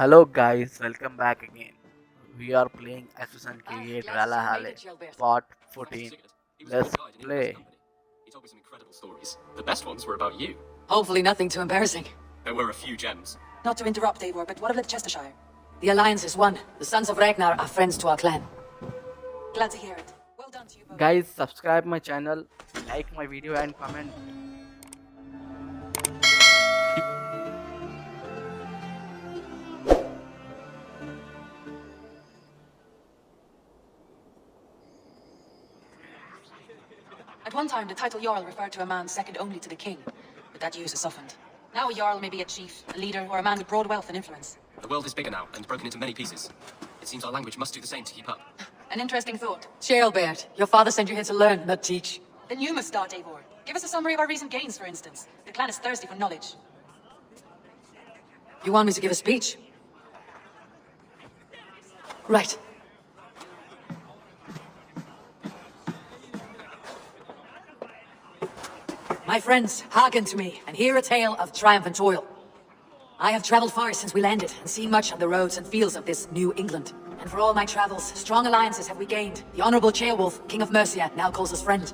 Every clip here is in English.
Hello guys, welcome back again. We are playing Assassin's Creed Glad to see you made Valhalla it, Gilbert. Part Thanks to 14. Sigurd. He was a Let's great guide in play. company. He told me some incredible stories. The best ones were about you. Hopefully nothing too embarrassing. There were a few gems. Not to interrupt, Eivor, but what of Leicestershire? The Alliance is one. The Sons of Ragnar are friends to our clan. Glad to hear it. Well done to you both. Guys, subscribe my channel, like my video and comment. At one time, the title Jarl referred to a man second only to the king, but that use is softened. Now a Jarl may be a chief, a leader, or a man with broad wealth and influence. The world is bigger now and broken into many pieces. It seems our language must do the same to keep up. An interesting thought. Gilbert, your father sent you here to learn, not teach. Then you must start, Eivor. Give us a summary of our recent gains, for instance. The clan is thirsty for knowledge. You want me to give a speech? Right. My friends, hearken to me, and hear a tale of triumph and toil. I have traveled far since we landed, and seen much of the roads and fields of this New England. And for all my travels, strong alliances have we gained. The Honorable Ceolwulf, King of Mercia, now calls us friend.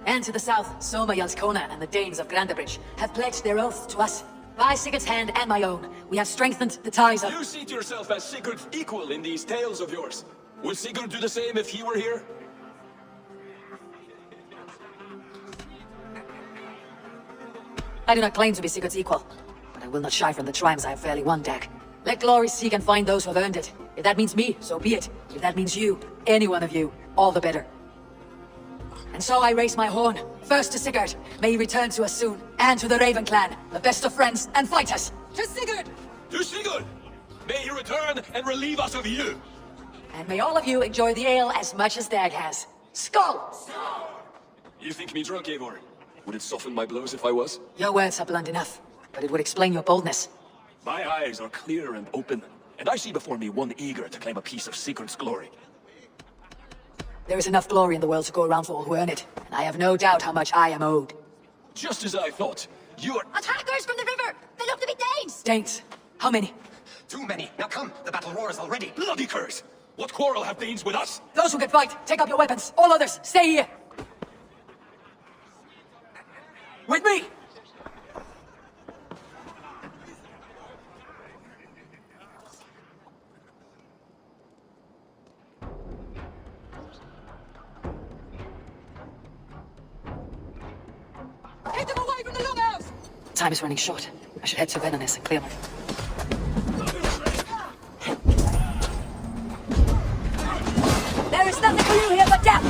And to the south, Soma Jalskona and the Danes of Grandabridge have pledged their oath to us. By Sigurd's hand and my own, we have strengthened the ties of— You see to yourself as Sigurd's equal in these tales of yours. Would Sigurd do the same if he were here? I do not claim to be Sigurd's equal, but I will not shy from the triumphs I have fairly won, Dag. Let glory seek and find those who have earned it. If that means me, so be it. If that means you, any one of you, all the better. And so I raise my horn, first to Sigurd, may he return to us soon, and to the Raven clan, the best of friends and fighters. To Sigurd! To Sigurd! May he return and relieve us of you! And may all of you enjoy the ale as much as Dag has. Skull! You think me drunk, Eivor? Would it soften my blows if I was? Your words are blunt enough, but it would explain your boldness. My eyes are clear and open, and I see before me one eager to claim a piece of Sigurd's glory. There is enough glory in the world to go around for all who earn it, and I have no doubt how much I am owed. Just as I thought. You are— Attackers from the river! They look to be Danes! Danes? How many? Too many. Now come, the battle roars already. bloody curse! What quarrel have Danes with us? Those who can fight, take up your weapons. All others, stay here. With me! Get them away from the longhouse! Time is running short. I should head to Venanis and clear my... There is nothing for you here but death!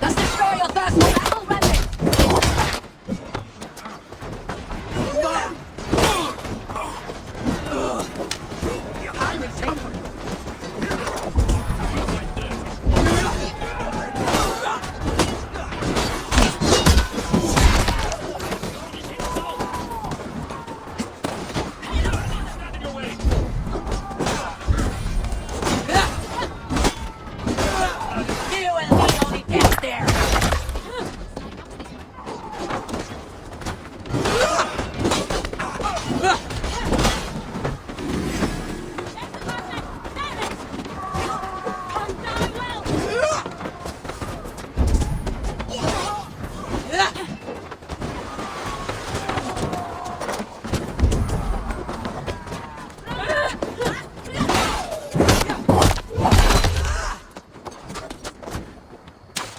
Thus destroy your thirst for battle, remnant! You and me only get there!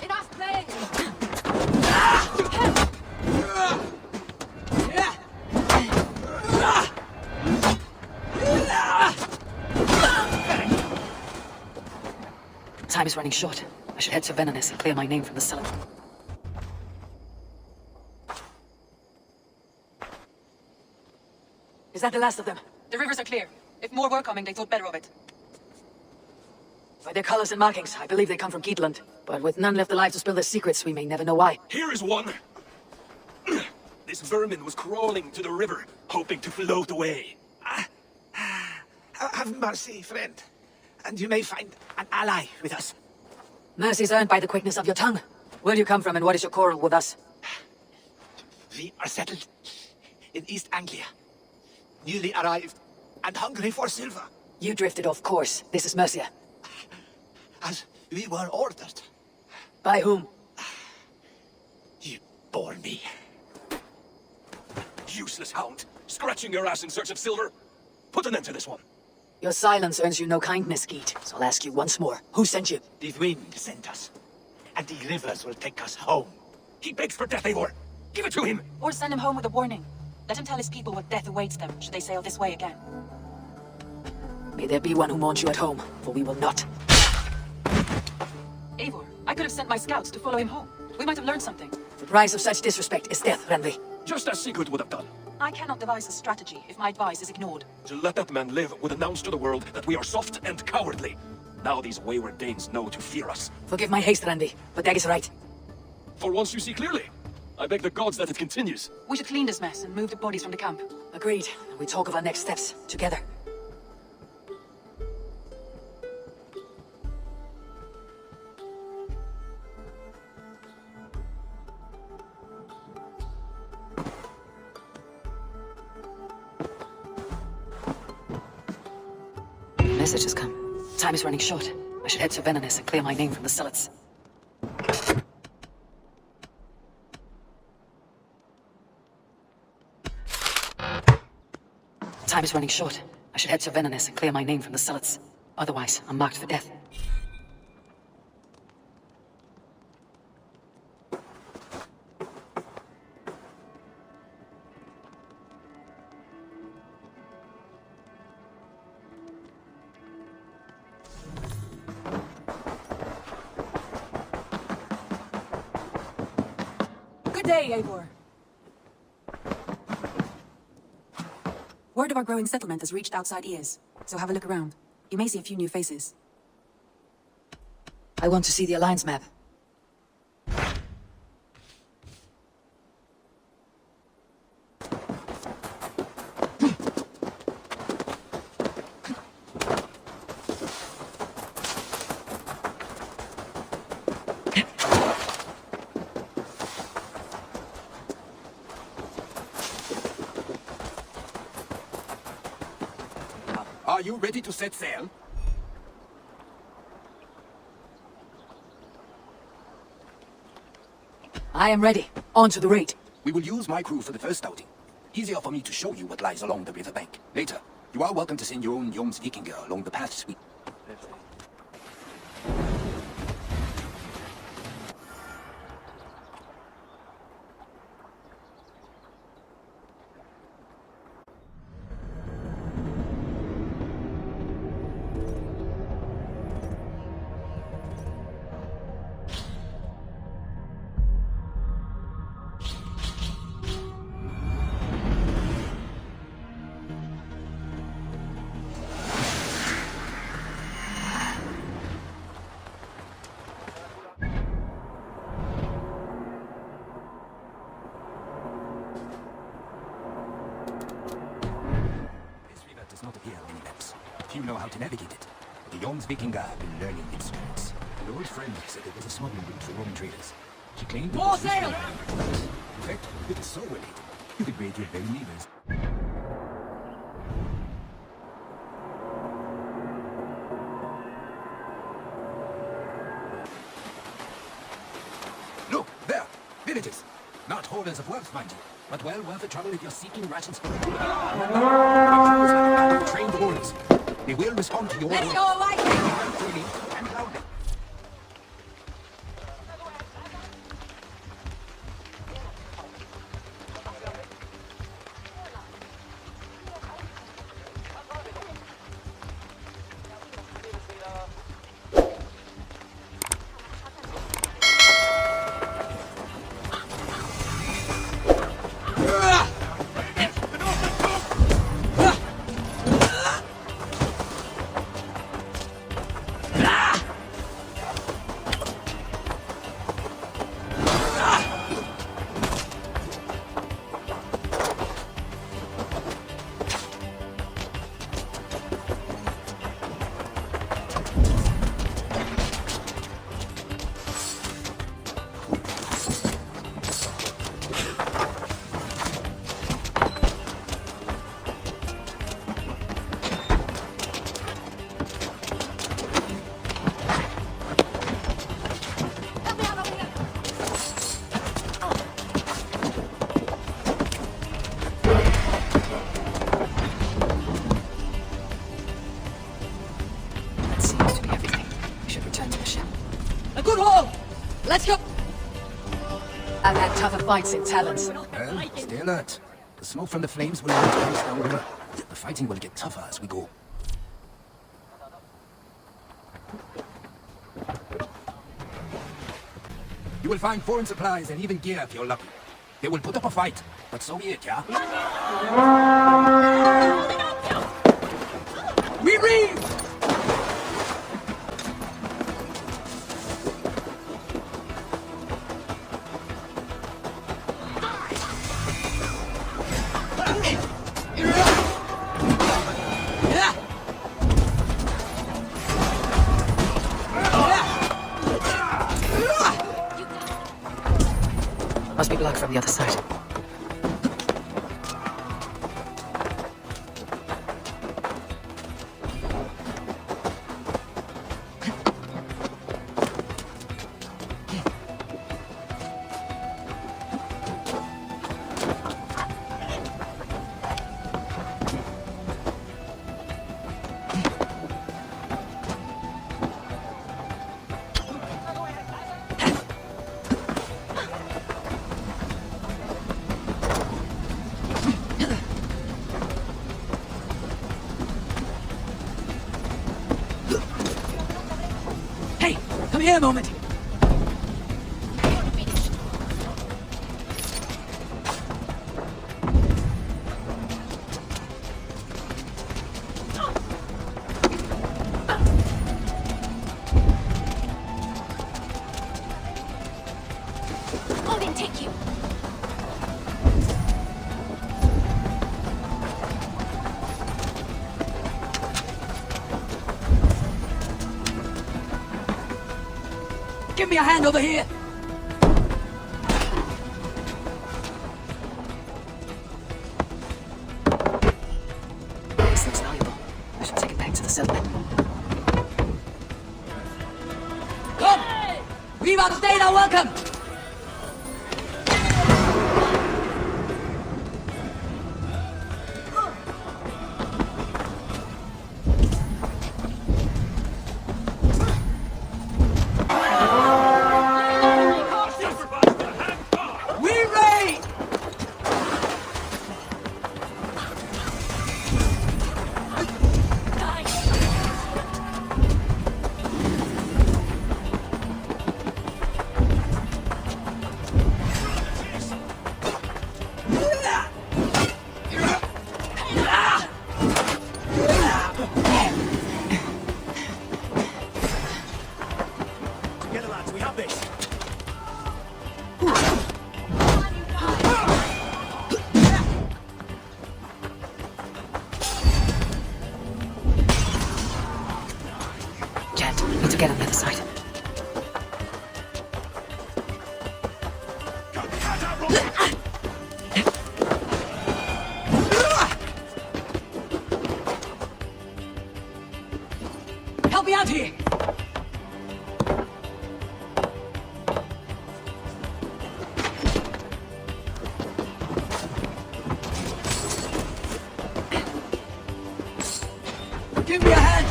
Enough playing! Time is running short. I should head to Venanis and clear my name from the cellar. Is that the last of them? The rivers are clear. If more were coming, they thought better of it. By their colors and markings, I believe they come from Geatland. But with none left alive to spill their secrets, we may never know why. Here is one! This vermin was crawling to the river, hoping to float away. Have mercy, friend, and you may find an ally with us. Mercy's earned by the quickness of your tongue. Where do you come from and what is your quarrel with us? We are settled in East Anglia. Newly arrived and hungry for silver. You drifted off course. This is Mercia. As we were ordered. By whom? You bore me. Useless hound! Scratching your ass in search of silver! Put an end to this one! Your silence earns you no kindness, Geet. So I'll ask you once more. Who sent you? The wind sent us. And the rivers will take us home. He begs for death, Eivor! Give it to him! Or send him home with a warning. Let him tell his people what death awaits them should they sail this way again. May there be one who mourns you at home, for we will not. Eivor, I could have sent my scouts to follow him home. We might have learned something. The price of such disrespect is death, Renly. Just as Sigurd would have done. I cannot devise a strategy if my advice is ignored. To let that man live would announce to the world that we are soft and cowardly. Now these wayward Danes know to fear us. Forgive my haste, Renly, but Dag is right. For once you see clearly. I beg the gods that it continues. We should clean this mess and move the bodies from the camp. Agreed. We talk of our next steps, together. Message has come. Time is running short. I should head to Venonus and clear my name from the Sullets. Time is running short. I should head to Venonus and clear my name from the Sullets. Otherwise, I'm marked for death. Good day, Eivor. Word of our growing settlement has reached outside ears, so have a look around. You may see a few new faces. I want to see the Alliance map. Are you ready to set sail? I am ready. On to the raid. We will use my crew for the first outing. Easier for me to show you what lies along the riverbank. Later, you are welcome to send your own Jomsvikinger along the paths we... Does not appear on any maps. Few know how to navigate it. The Jomsvikinger have been learning its routes. An old friend said it was a smuggling route for Roman traders. She claimed... More sail! In fact, it is so well hidden, you could raid your very neighbors. Look, there! Villages! Not holders of wealth, mind you, but well worth the trouble if you're seeking rations. Trained warriors. They will respond to your Let's orders. go away! Freely and loudly. Let's go! I've had tougher fights in taverns. Well, stay alert. The smoke from the flames will light ice downriver. The fighting will get tougher as we go. You will find foreign supplies and even gear if you're lucky. They will put up a fight, but so be it, yeah? We read! Must be blocked from the other side. Hey, come here a moment. Odin, take you. Give me a hand over here. This looks valuable. I should take it back to the settlement. Come! Viva the Dana, welcome! We raid! Together, lads, we have this. Jet, need to get on the other side. Help me out here! Give me a hand!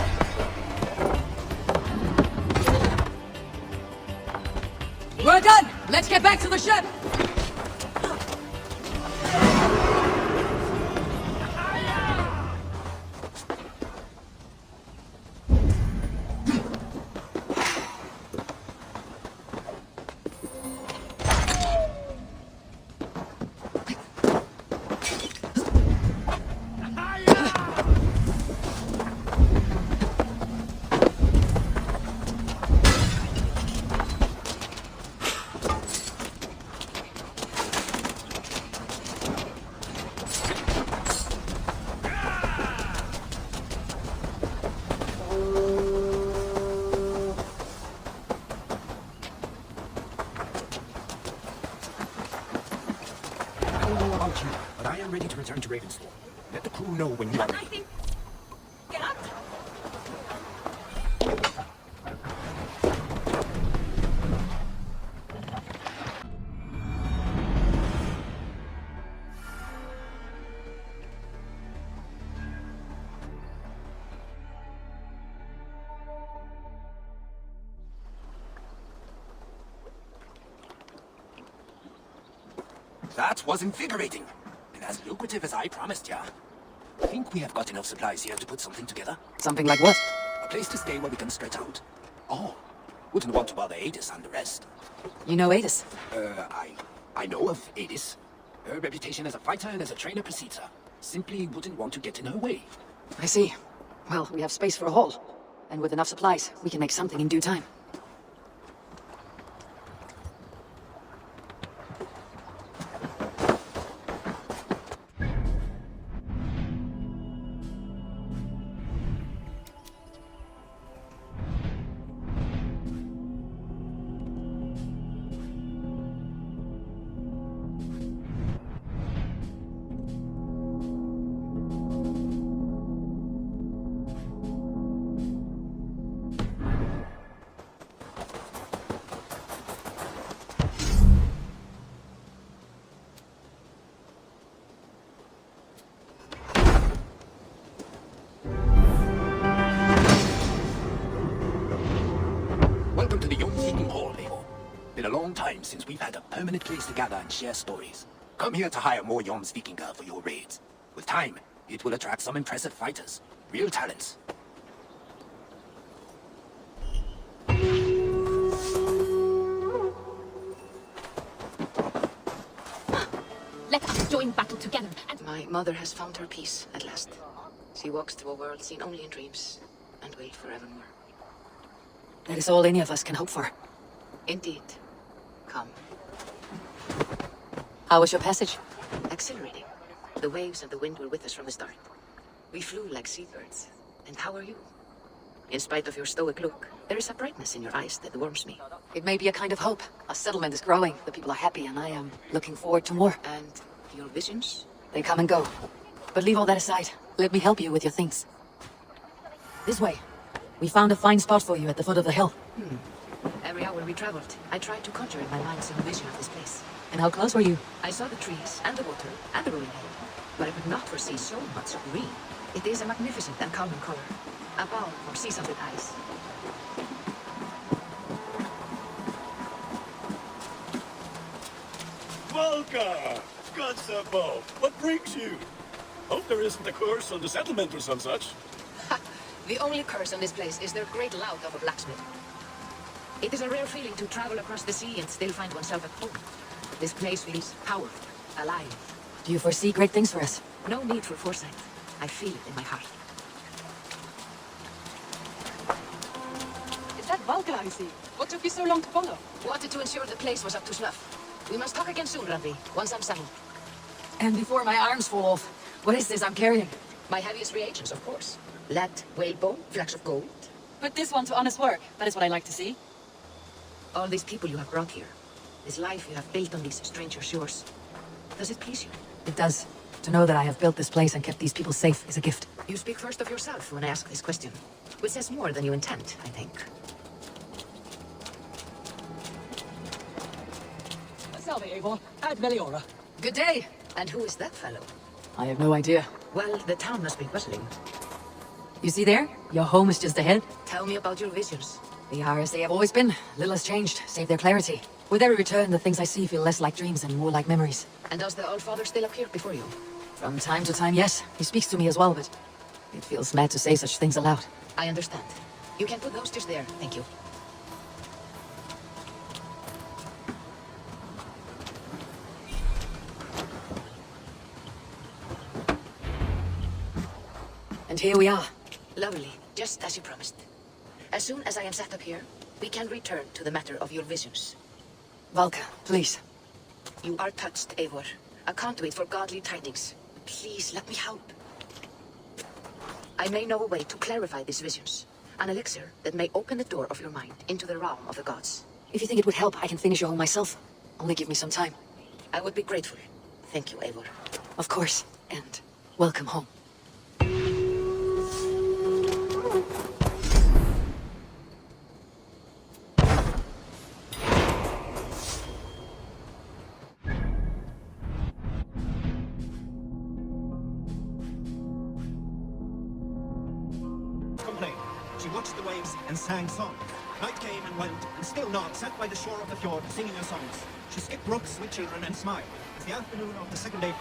We're done! Let's get back to the ship! I don't know about you, but I am ready to return to Ravensthorpe. Let the crew know when you are ready. Get up. That was invigorating, and as lucrative as I promised ya. I think we have got enough supplies here to put something together. Something like what? A place to stay where we can stretch out. Oh, wouldn't want to bother Adis and the rest. You know Adis? I know of Adis. Her reputation as a fighter and as a trainer precedes her. Simply wouldn't want to get in her way. I see. Well, we have space for a hall. And with enough supplies, we can make something in due time. Welcome to the Young Seeking Hall, Eivor. Been a long time since we've had a permanent place to gather and share stories. Come here to hire more Yoms Vikingar for your raids. With time, it will attract some impressive fighters. Real talents. Let us join battle together and... My mother has found her peace at last. She walks through a world seen only in dreams, and will forevermore. That is all any of us can hope for. Indeed. Come. How was your passage? Exhilarating. The waves and the wind were with us from the start. We flew like seabirds. And how are you? In spite of your stoic look, there is a brightness in your eyes that warms me. It may be a kind of hope. Our settlement is growing, the people are happy, and I am looking forward to more. And your visions? They come and go. But leave all that aside. Let me help you with your things. This way. We found a fine spot for you at the foot of the hill. Every hour we traveled, I tried to conjure in my mind some vision of this place. And how close were you? I saw the trees, and the water, and the rolling hill. But I could not foresee so much green. It is a magnificent and calming color. A balm for sea-salted eyes. Volka! Gods above, what brings you? Hope there isn't a curse on the settlement or some such. The only curse on this place is their great lout of a blacksmith. It is a rare feeling to travel across the sea and still find oneself at home. This place feels powerful, alive. Do you foresee great things for us? No need for foresight. I feel it in my heart. Is that Valka I see? What took you so long to follow? Wanted to ensure the place was up to snuff. We must talk again soon, Ravi, once I'm settled. And before my arms fall off, what is this I'm carrying? My heaviest reagents, of course. Lead, whalebone, flecks of gold. Put this one to honest work. That is what I like to see. All these people you have brought here. This life you have built on these stranger shores. Does it please you? It does. To know that I have built this place and kept these people safe is a gift. You speak first of yourself when I ask this question. Which says more than you intend, I think. Salve, Eivor. Ad Meliora. Good day. And who is that fellow? I have no idea. Well, the town must be bustling. You see there? Your home is just ahead. Tell me about your visions. They are as they have always been. Little has changed, save their clarity. With every return, the things I see feel less like dreams and more like memories. And does the Allfather still appear before you? From time to time, yes. He speaks to me as well, but it feels mad to say such things aloud. I understand. You can put those just there, thank you. And here we are. Lovely, just as you promised. As soon as I am set up here, we can return to the matter of your visions. Valka, please. You are touched, Eivor. A conduit for godly tidings. Please, let me help. I may know a way to clarify these visions. An elixir that may open the door of your mind into the realm of the gods. If you think it would help, I can finish your home myself. Only give me some time. I would be grateful. Thank you, Eivor. Of course. And welcome home. Complained. She watched the waves and sang songs. Night came and went, and still Nod sat by the shore of the fjord singing her songs. She skipped brooks with children and smiled, as the afternoon of the second day.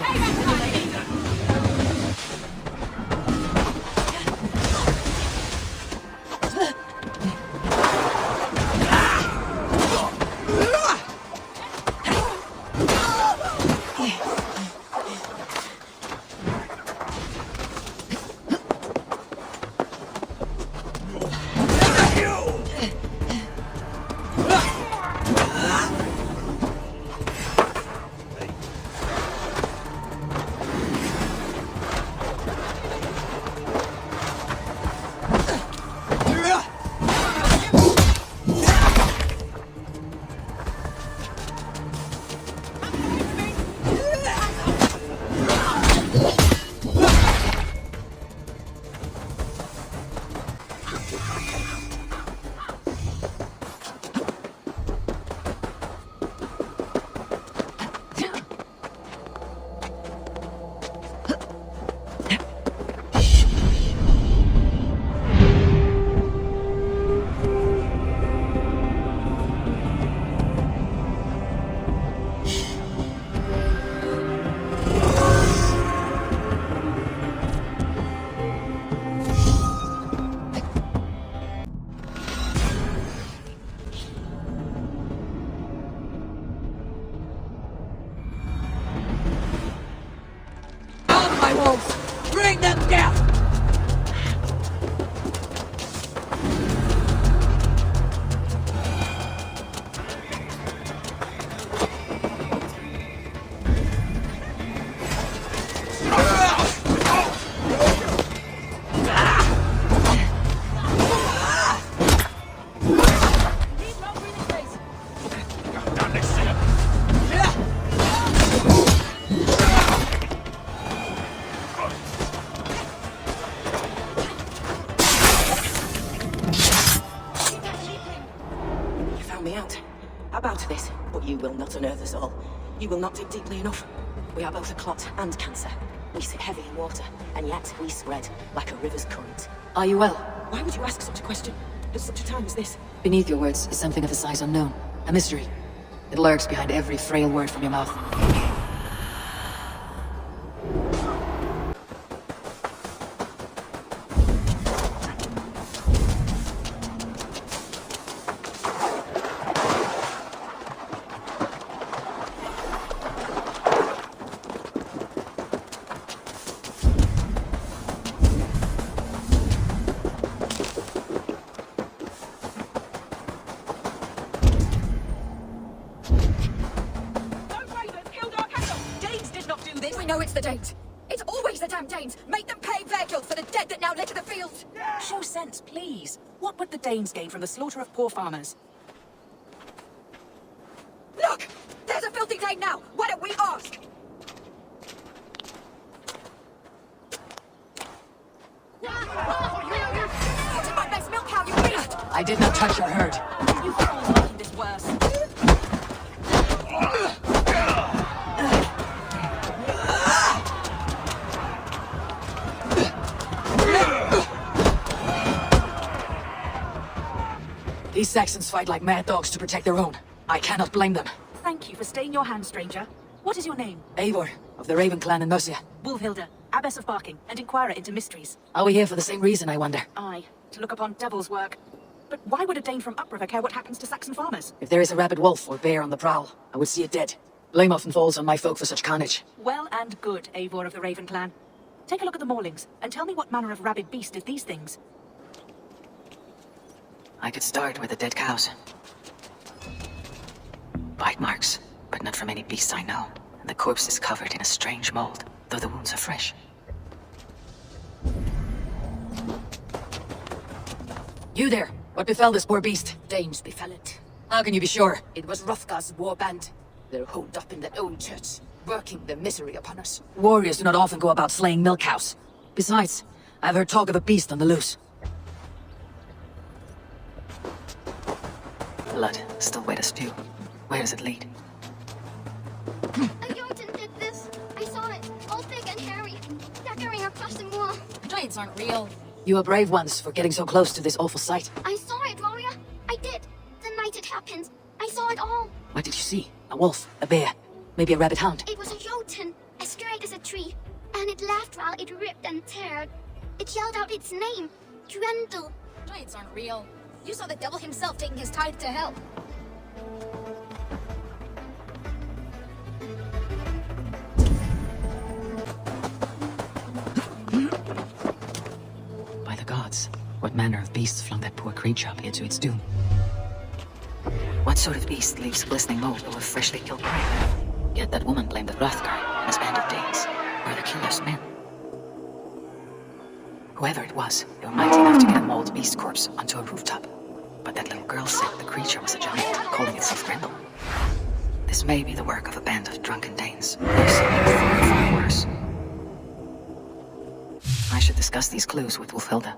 Bring them down! About this, but you will not unearth us all. You will not dig deeply enough. We are both a clot and cancer. We sit heavy in water, and yet we spread like a river's current. Are you well? Why would you ask such a question at such a time as this? Beneath your words is something of a size unknown. A mystery. It lurks behind every frail word from your mouth. We know it's the Danes. It's always the damn Danes. Make them pay their guilt for the dead that now litter the fields. Show sense, please. What would the Danes gain from the slaughter of poor farmers? Look! There's a filthy Dane now! Why don't we ask? It's my best milk cow, you beast! I did not touch your herd. You fools are making this worse. These Saxons fight like mad dogs to protect their own. I cannot blame them. Thank you for staying your hand, stranger. What is your name? Eivor, of the Raven clan in Mercia. Wolfhilda, Abbess of Barking, and Inquirer into Mysteries. Are we here for the same reason, I wonder? Aye, to look upon devil's work. But why would a Dane from upriver care what happens to Saxon farmers? If there is a rabid wolf or bear on the prowl, I would see it dead. Blame often falls on my folk for such carnage. Well and good, Eivor of the Raven clan. Take a look at the maulings, and tell me what manner of rabid beast did these things. I could start with the dead cows. Bite marks, but not from any beasts I know. And the corpse is covered in a strange mold, though the wounds are fresh. You there! What befell this poor beast? Danes befell it. How can you be sure? It was Hrothgar's war band. They're holed up in that old church, working their misery upon us. Warriors do not often go about slaying milk cows. Besides, I've heard talk of a beast on the loose. Blood still wet as dew. Where does it lead? A Jotun did this. I saw it, all big and hairy, staggering across the moor. Giants aren't real. You are brave ones for getting so close to this awful sight. I saw it, Gloria. I did. The night it happened. I saw it all. What did you see? A wolf? A bear? Maybe a rabbit hound? It was a straight as a tree, and it laughed while it ripped and teared. It yelled out its name, Grendel. Giants aren't real. You saw the devil himself taking his tithe to hell. By the gods, what manner of beasts flung that poor creed chap into its doom? What sort of beast leaves glistening mold over freshly killed prey? Yet that woman blamed the Hrothgar and his band of Danes, or the killer's men. Whoever it was, they were mighty enough to get a mauled beast corpse onto a rooftop. But that little girl said the creature was a giant, calling itself Grendel. This may be the work of a band of drunken Danes, or something far worse. I should discuss these clues with Wulfhilda.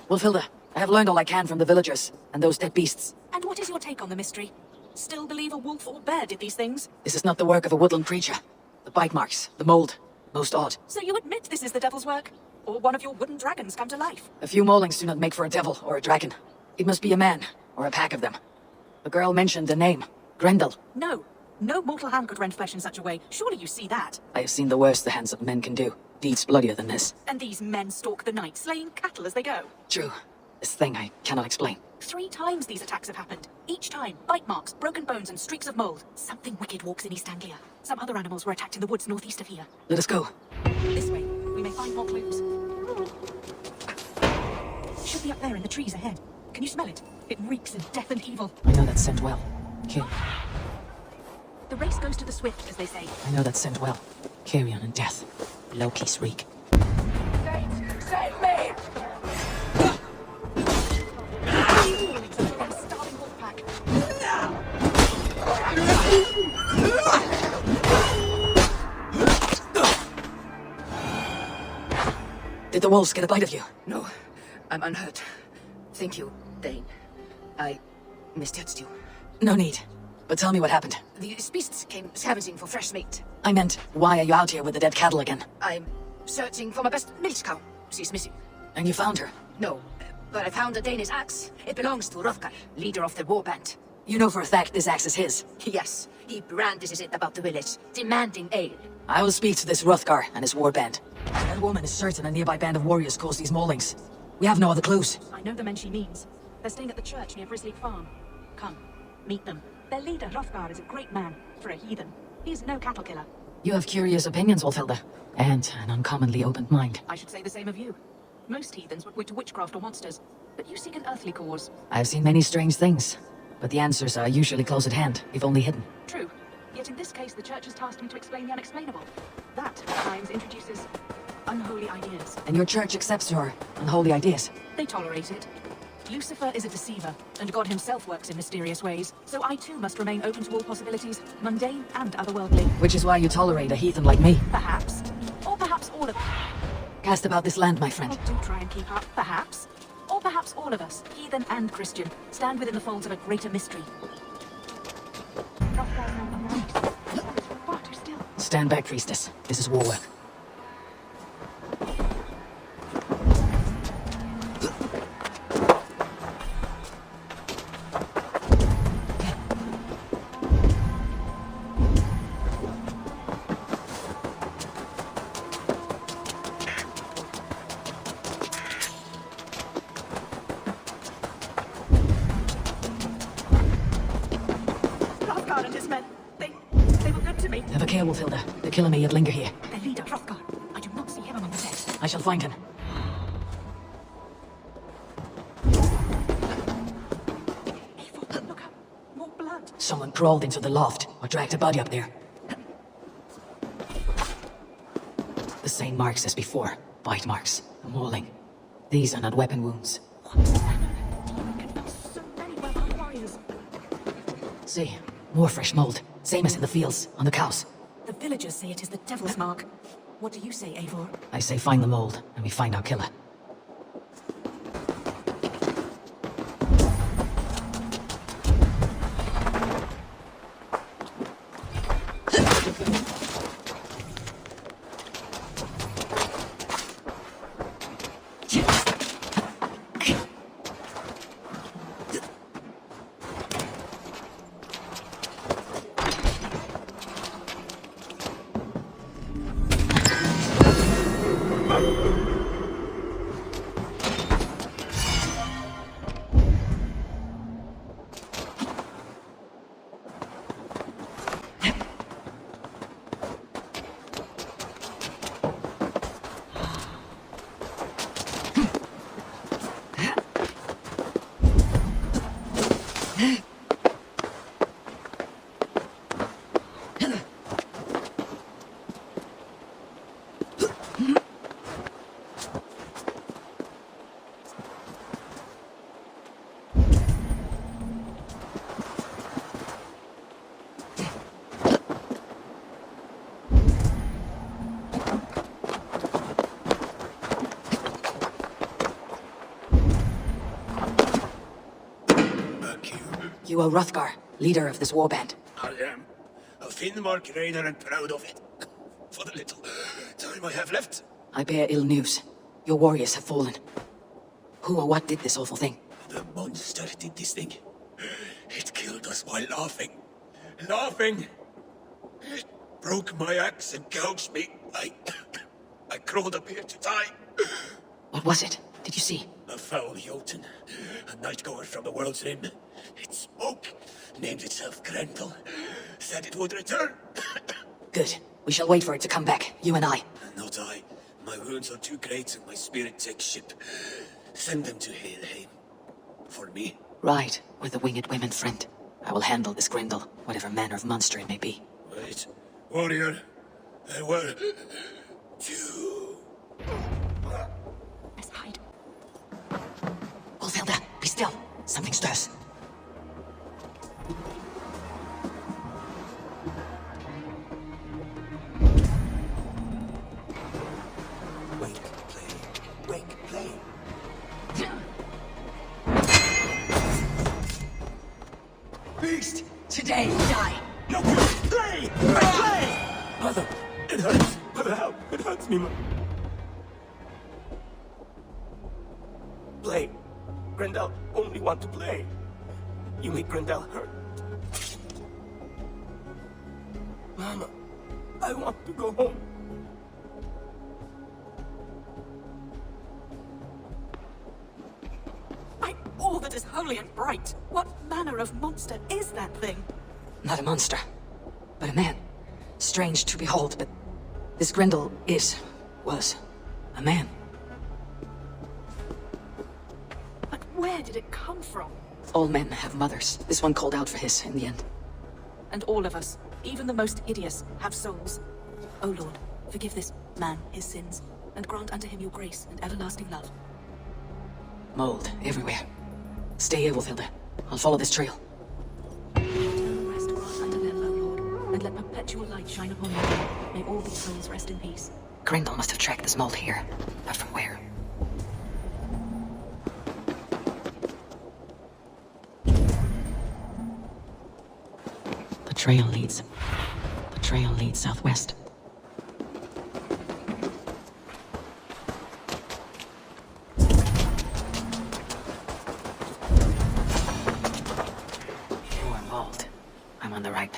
Wulfhilda, I have learned all I can from the villagers and those dead beasts. And what is your take on the mystery? Still believe a wolf or bear did these things? This is not the work of a woodland creature. The bite marks, the mold, most odd. So you admit this is the devil's work? Or one of your wooden dragons come to life? A few maulings do not make for a devil or a dragon. It must be a man, or a pack of them. The girl mentioned a name, Grendel. No. No mortal hand could rend flesh in such a way. Surely you see that. I have seen the worst the hands of men can do. Deeds bloodier than this. And these men stalk the night, slaying cattle as they go. True. This thing I cannot explain. 3 times these attacks have happened. Each time, bite marks, broken bones, and streaks of mold. Something wicked walks in East Anglia. Some other animals were attacked in the woods northeast of here. Let us go. This way. We may find more clues. Should be up there in the trees ahead. Can you smell it? It reeks of death and evil. I know that scent well. Kill. The race goes to the swift, as they say. I know that scent well. Carrion and death. Loki's reek. Save me! Did the wolves get a bite of you? No, I'm unhurt. Thank you, Dane. I misjudged you. No need. But tell me what happened. These beasts came scavenging for fresh meat. I meant, why are you out here with the dead cattle again? I'm searching for my best milch cow. She's missing. And you found her? No, but I found a Danish axe. It belongs to Hrothgar, leader of the war band. You know for a fact this axe is his? Yes, he brandishes it about the village, demanding ale. I will speak to this Hrothgar and his war band. That woman is certain a nearby band of warriors caused these maulings. We have no other clues. I know the men she means. They're staying at the church near Frisley Farm. Come, meet them. Their leader, Hrothgar, is a great man for a heathen. He is no cattle killer. You have curious opinions, Wulfhilda. And an uncommonly open mind. I should say the same of you. Most heathens would wit to witchcraft or monsters, but you seek an earthly cause. I have seen many strange things, but the answers are usually close at hand, if only hidden. True. Yet in this case, the church has tasked me to explain the unexplainable. That, at times, introduces unholy ideas. And your church accepts your unholy ideas? They tolerate it. Lucifer is a deceiver, and God himself works in mysterious ways. So I too must remain open to all possibilities, mundane and otherworldly. Which is why you tolerate a heathen like me. Perhaps. Or perhaps all of us. Cast about this land, my friend. Oh, do try and keep up. Perhaps. Or perhaps all of us, heathen and Christian, stand within the folds of a greater mystery. Stand back, priestess. This is war work. Hrothgar and his men, they were good to me. Have a care, Wulfhilda. The killer may yet linger here. Their leader, Hrothgar. I do not see him among the dead. I shall find him. Eivor, look up. More blood. Someone crawled into the loft, or dragged a body up there. The same marks as before. Bite marks. A mauling. These are not weapon wounds. So many well-armed warriors. See, more fresh mold. Same as in the fields, on the cows. The villagers say it is the devil's mark. What do you say, Eivor? I say find the mold, and we find our killer. You are Hrothgar, leader of this warband. I am a Finnmark raider and proud of it. For the little time I have left. I bear ill news. Your warriors have fallen. Who or what did this awful thing? The monster did this thing. It killed us while laughing. Laughing! It broke my axe and gouged me. I crawled up here to die. What was it? Did you see? A foul Jotun, a night-goer from the world's rim. It spoke, named itself Grendel, said it would return. Good. We shall wait for it to come back, you and I. Not I. My wounds are too great and my spirit takes ship. Send them to Helheim. For me. Ride with the winged women, friend. I will handle this Grendel, whatever manner of monster it may be. Wait. Warrior. There were... two... Let's hide. Wolfhilda, be still. Something stirs. Wake, play. Wake, play. Beast! Today, die! No, play! Play! Mother, it hurts. Mother, help. It hurts me, Mother. Play. Grendel only want to play. You make Grendel hurt. Mama, I want to go home. By all that is holy and bright, what manner of monster is that thing? Not a monster, but a man. Strange to behold, but this Grendel was a man. But where did it come from? All men have mothers. This one called out for his in the end. And all of us, even the most hideous, have souls. O Lord, forgive this man his sins, and grant unto him your grace and everlasting love. Mold everywhere. Stay here, Wolfhilda. I'll follow this trail. Eternal rest grant unto them, O Lord, and let perpetual light shine upon them. May all these souls rest in peace. Grendel must have tracked this mold here, but from where? The trail leads southwest. You are mold. I'm on the right.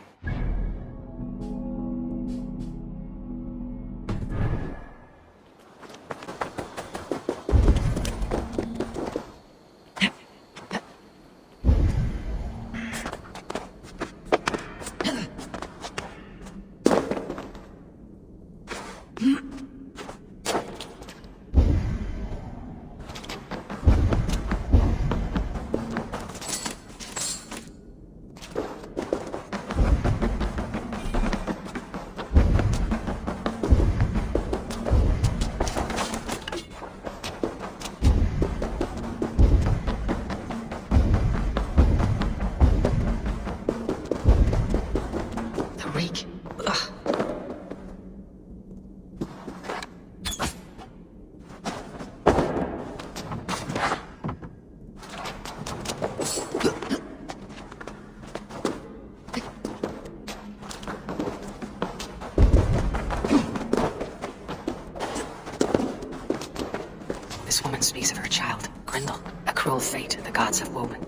This woman speaks of her child, Grendel. A cruel fate the gods have woven.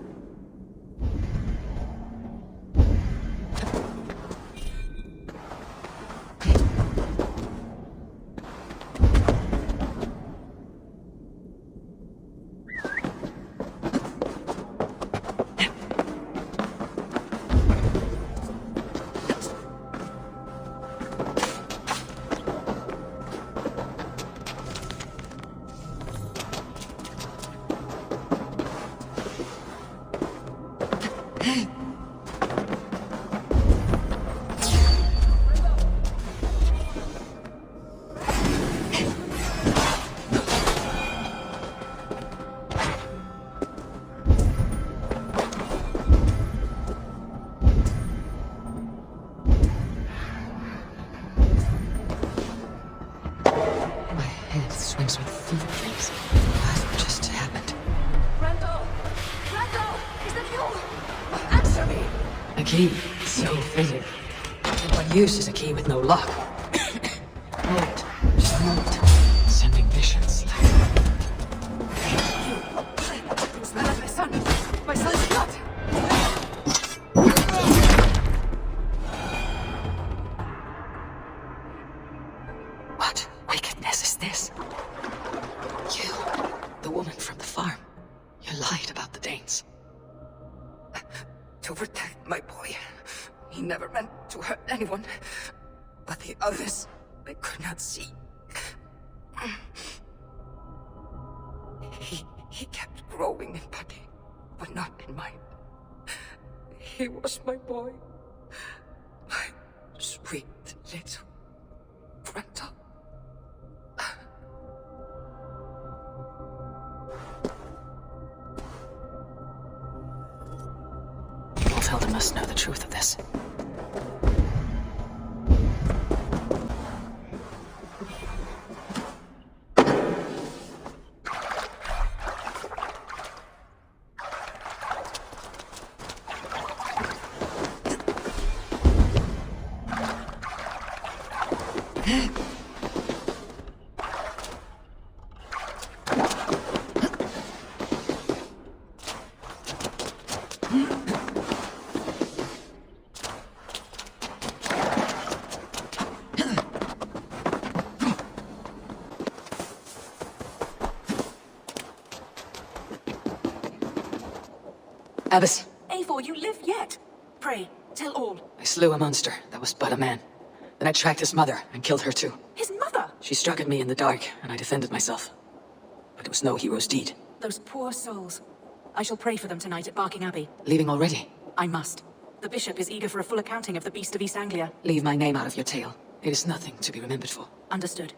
Swims with fever dreams. What just happened? Randall! Randall! Is that you? Answer me! A key. So fitting. But what use is a key with no lock? Mold. Just mold. Sending visions. You smell of my son! My son's blood! What wickedness is this? You, the woman from the farm. You lied about the Danes. To protect my boy. He never meant to hurt anyone. But the others, they could not see. He kept growing in body, but not in mind. He was my boy. My sweet little Grandpa. Zelda must know the truth of this. Abbess, Eivor, you live yet? Pray, tell all. I slew a monster that was but a man. Then I tracked his mother and killed her too. His mother? She struck at me in the dark, and I defended myself. But it was no hero's deed. Those poor souls. I shall pray for them tonight at Barking Abbey. Leaving already? I must. The bishop is eager for a full accounting of the Beast of East Anglia. Leave my name out of your tale. It is nothing to be remembered for. Understood.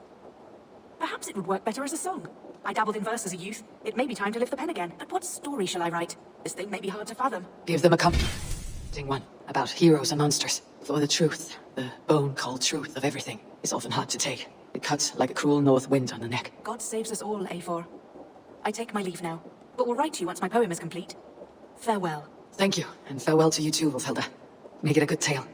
Perhaps it would work better as a song. I dabbled in verse as a youth. It may be time to lift the pen again. But what story shall I write? This thing may be hard to fathom. Give them a comforting one about heroes and monsters. For the truth, the bone-cold truth of everything, is often hard to take. It cuts like a cruel north wind on the neck. God saves us all, Eivor. I take my leave now, but will write to you once my poem is complete. Farewell. Thank you, and farewell to you too, Wolfhelda. Make it a good tale.